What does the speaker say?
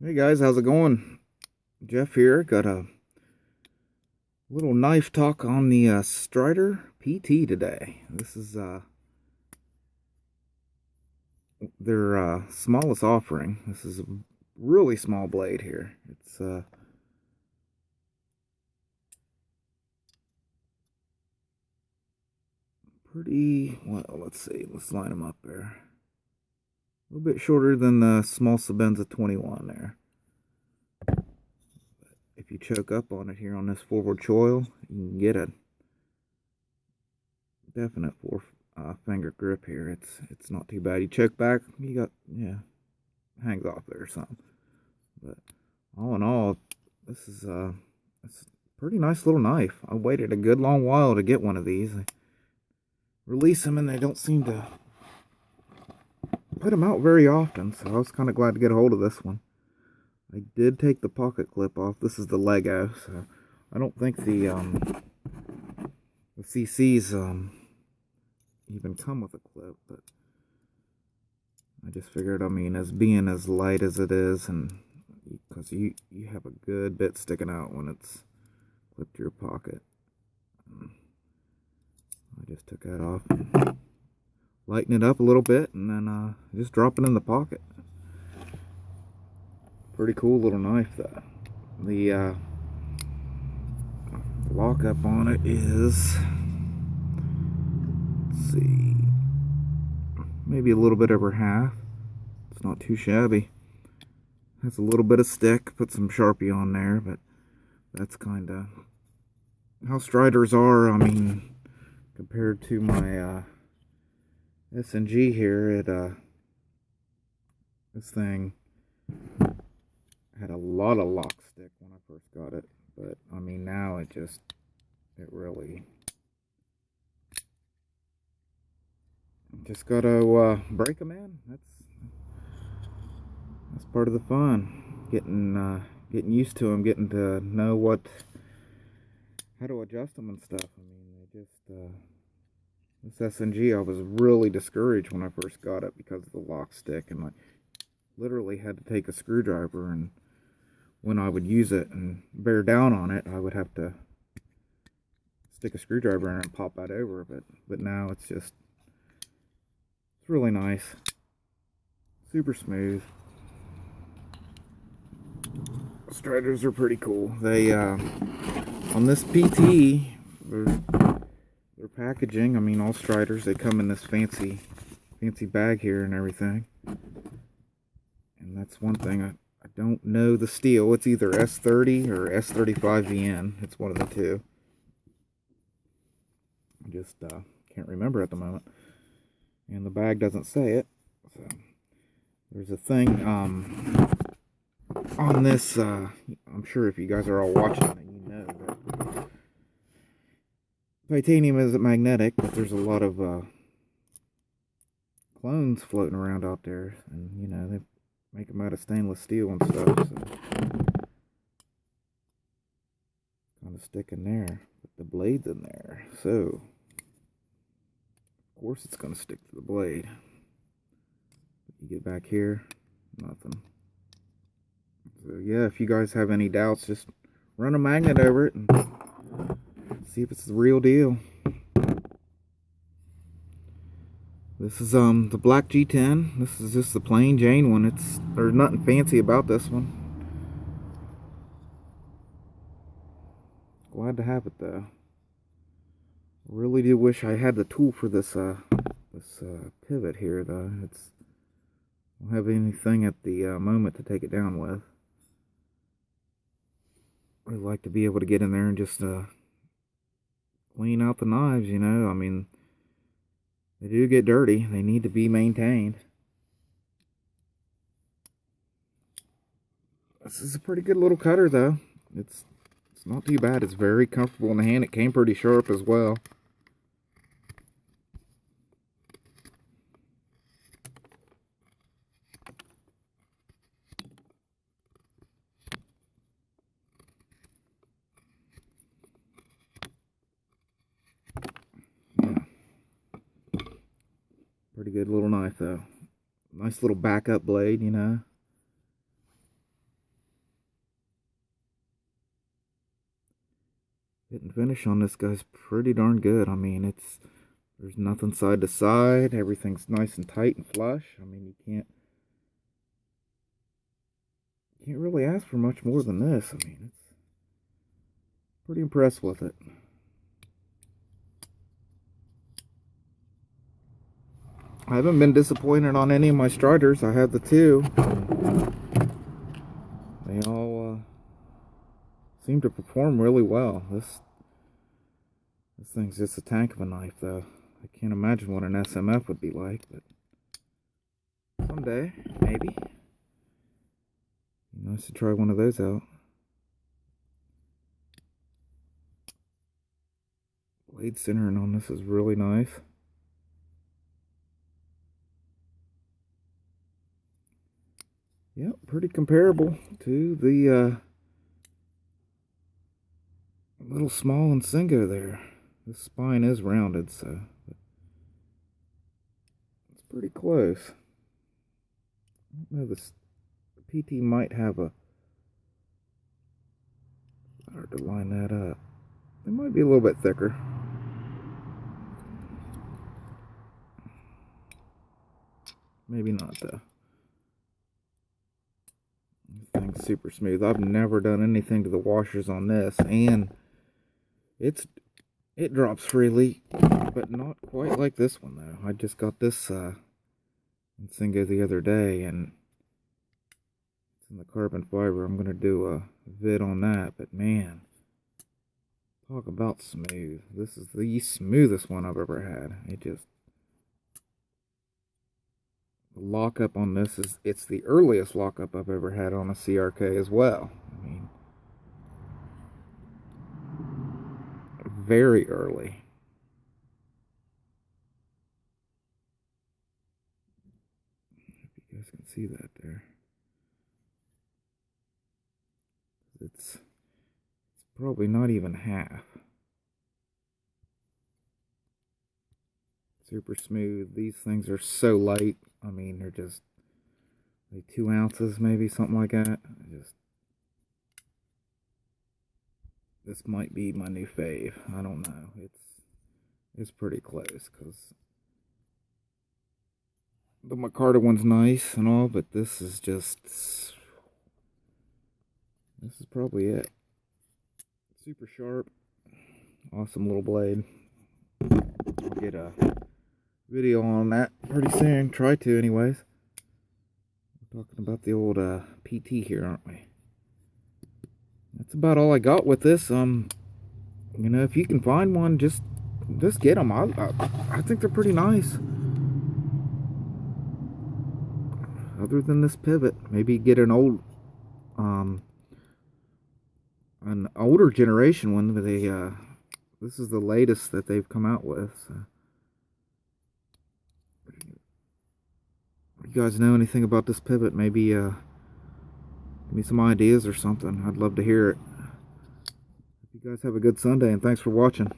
Hey guys, how's it going? Jeff here. Got a little knife talk on the Strider PT today. This is their smallest offering. This is a really small blade here. It's pretty well. Let's see. Let's line them up there. A little bit shorter than the small Sebenza 21 there. If you choke up on it here on this forward choil, you can get a definite finger grip here. It's not too bad. You choke back, you got hangs off there or something. But all in all, this is it's a pretty nice little knife. I waited a good long while to get one of these. I release them and they don't seem to put them out very often, so I was kind of glad to get a hold of this one. I did take the pocket clip off. This is the Lego, so I don't think the CCs even come with a clip, but I just figured, I mean, as being as light as it is, and because you have a good bit sticking out when it's clipped to your pocket. I just took that off, lighten it up a little bit, and then just drop it in the pocket. Pretty cool little knife, though. The lockup on it is, let's see, maybe a little bit over half. It's not too shabby. Has a little bit of stick. Put some Sharpie on there, but that's kind of how Striders are. I mean, compared to my S&G here, this thing had a lot of lock stick when I first got it, but I mean now it really just gotta break them in. That's part of the fun. Getting used to them, getting to know how to adjust them and stuff. I mean, this S&G, I was really discouraged when I first got it because of the lock stick, and I literally had to take a screwdriver, and when I would use it and bear down on it, I would have to stick a screwdriver in it and pop that over. But now it's really nice, super smooth. Striders are pretty cool. They on this PT, their packaging, I mean, all Striders, they come in this fancy bag here and everything. And that's one thing, I don't know the steel. It's either S30 or S35VN. It's one of the two. I just can't remember at the moment. And the bag doesn't say it. So there's a thing on this, I'm sure if you guys are all watching it, you know that titanium isn't magnetic, but there's a lot of clones floating around out there, and you know, they make them out of stainless steel and stuff, so kind of stick in there, but the blade's in there, so of course it's going to stick to the blade. You get back here, nothing. So yeah, if you guys have any doubts, just run a magnet over it and see if it's the real deal. This is the black G10. This is just the plain Jane one. There's nothing fancy about this one. Glad to have it though. Really do wish I had the tool for this pivot here though. I don't have anything at the moment to take it down with. I'd like to be able to get in there and just clean out the knives, you know. I mean, they do get dirty. They need to be maintained. This is a pretty good little cutter though. It's not too bad. It's very comfortable in the hand. It came pretty sharp as well. Yeah. Pretty good little knife though. Nice little backup blade, you know. Fit and finish on this guy's pretty darn good. I mean, there's nothing side to side. Everything's nice and tight and flush. I mean, you can't really ask for much more than this. I mean, it's pretty impressed with it. I haven't been disappointed on any of my Striders. I had the two. They all seem to perform really well. This thing's just a tank of a knife, though. I can't imagine what an SMF would be like, but someday, maybe. Be nice to try one of those out. Blade centering on this is really nice. Yep, pretty comparable to the little small Insingo there. The spine is rounded, so it's pretty close. I don't know, the PT might have a... hard to line that up. It might be a little bit thicker. Maybe not, though. This thing's super smooth. I've never done anything to the washers on this, and it drops freely, but not quite like this one, though. I just got this Insingo the other day, and it's in the carbon fiber. I'm going to do a vid on that, but man, talk about smooth. This is the smoothest one I've ever had. It just... the lockup on this it's the earliest lockup I've ever had on a CRK as well. I mean, very early. If you guys can see that there. It's probably not even half. Super smooth. These things are so light. I mean, they're just like 2 ounces, maybe, something like that. This might be my new fave. I don't know. It's pretty close, because the Micarta one's nice and all, but this is probably it. Super sharp. Awesome little blade. I'll get a video on that pretty soon. Try to, anyways. We're talking about the old PT here, aren't we? That's about all I got with this. You know, if you can find one, just get them. I think they're pretty nice. Other than this pivot, maybe get an older generation one. But this is the latest that they've come out with. So. If you guys know anything about this pivot, maybe give me some ideas or something. I'd love to hear it. You guys have a good Sunday, and thanks for watching.